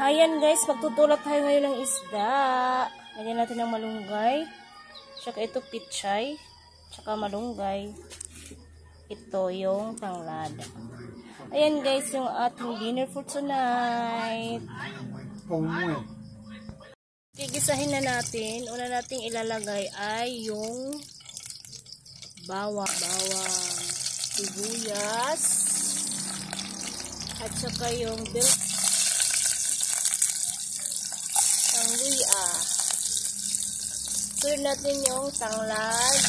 Ayan guys, magtutulak tayo ngayon ng isda. Lagyan natin ng malunggay. Tsaka ito pichay. Tsaka malunggay. Ito yung tanglad. Ayan guys, yung ating dinner for tonight. Gigisahin na natin. Una nating ilalagay ay yung bawang, sibuyas, at saka yung luya. Sunod natin yung tanglad,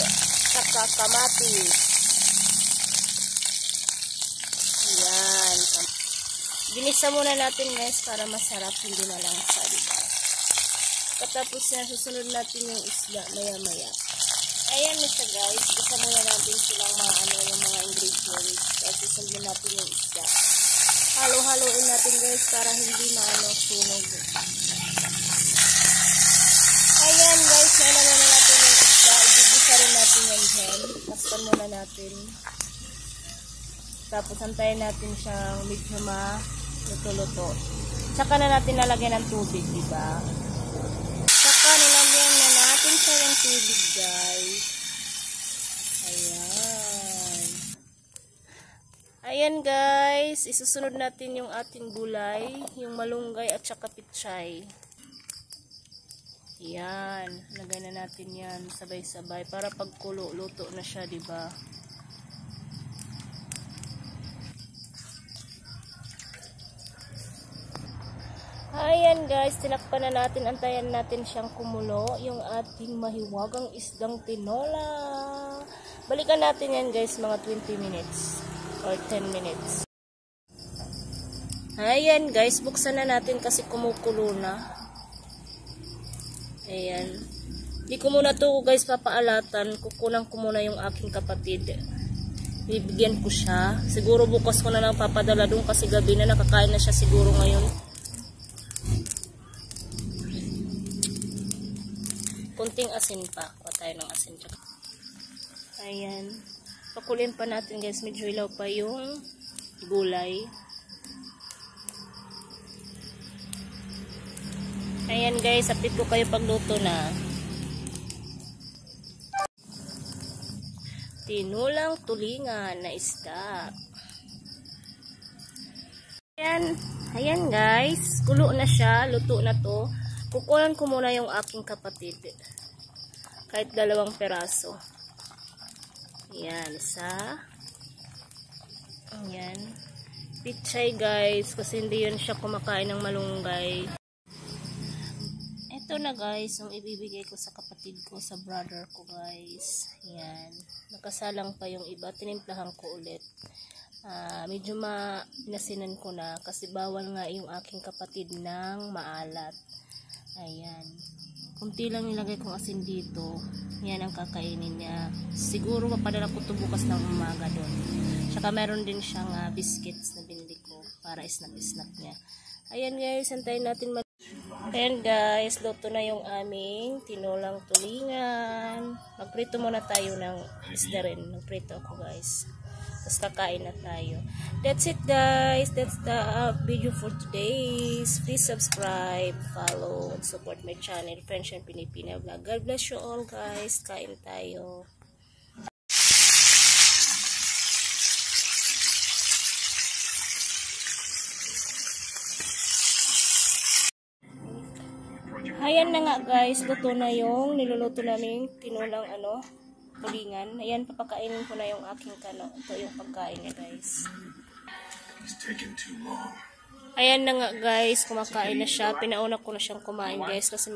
saka kamatis. Ayan. Ginisa muna natin guys para masarap, hindi na lang sa diba. Katapos na susunod natin yung isda maya-maya. Ayan na siya guys. Gusto muna natin silang yung mga ingredients. Kasi sundin natin yung isda. Halo-haloin natin guys para hindi sunog. Ayan guys. Nalala na natin yung isda. Igigisa rin natin yan dyan. Takpan muna natin. Tapos antayin natin siyang medyo luto-luto. Tsaka na natin nalagyan ng tubig, diba? Tsaka nilagyan na natin siya ng tubig guys. Ayan. Ayan guys. Isusunod natin yung ating gulay. Yung malunggay at saka pichay. Ayan. Lagay na natin yan. Sabay-sabay. Para pagkulo, luto na siya, diba? Ayan guys, tinakpan na natin, antayan natin siyang kumulo, yung ating mahiwagang isdang tinola. Balikan natin yan guys, mga 20 minutes or 10 minutes. Ayan guys, buksan na natin kasi kumukulo na. Ayan. Di ko muna to guys papaalatan, kukunan ko muna yung aking kapatid. Bibigyan ko siya. Siguro bukas ko na lang papadala doon kasi gabi na, nakakain na siya siguro ngayon. Kunting asin pa. Kuha tayo ng asin. Ayan. Pakulin pa natin guys. Medyo ilaw pa yung gulay. Ayan guys. Update ko kayo pagluto na. Tinulang tulingan na isda. Ayan. Ayan guys. Kulo na siya. Luto na to. Kukunan ko muna yung aking kapatid. Kahit 2 peraso. Ayan, isa. Ayan. Pichay guys, kasi hindi yun siya kumakain ng malunggay. Ito na guys, yung ibibigay ko sa kapatid ko, sa brother ko guys. Ayan. Nakasalang pa yung iba. Tinimplahan ko ulit. Medyo nasinan ko na kasi bawal nga yung aking kapatid ng maalat. Ayan. Kunti lang nilagay kong asin dito. Yan ang kakainin niya. Siguro mapadala ko ito bukas ng umaga doon. Tsaka meron din siyang biscuits na binili ko para snack-snack niya. Ayan guys, antayin natin. Ayan guys, luto na yung aming tinulang tulingan. Magprito muna tayo ng isda rin. Magprito ako guys. Tapos kakain na tayo. That's it guys. That's the video for today. Please subscribe, follow, and support my channel, French and Pilipina Vlog. God bless you all guys. Kain tayo. Ayan na nga guys. Luto na yung niluluto namin tinulang tulingan. Ayan, papakainin ko na yung aking kano. Ito yung pagkain niya guys. Ayan na nga guys, kumakain na siya. Pinauna ko na siyang kumain guys kasi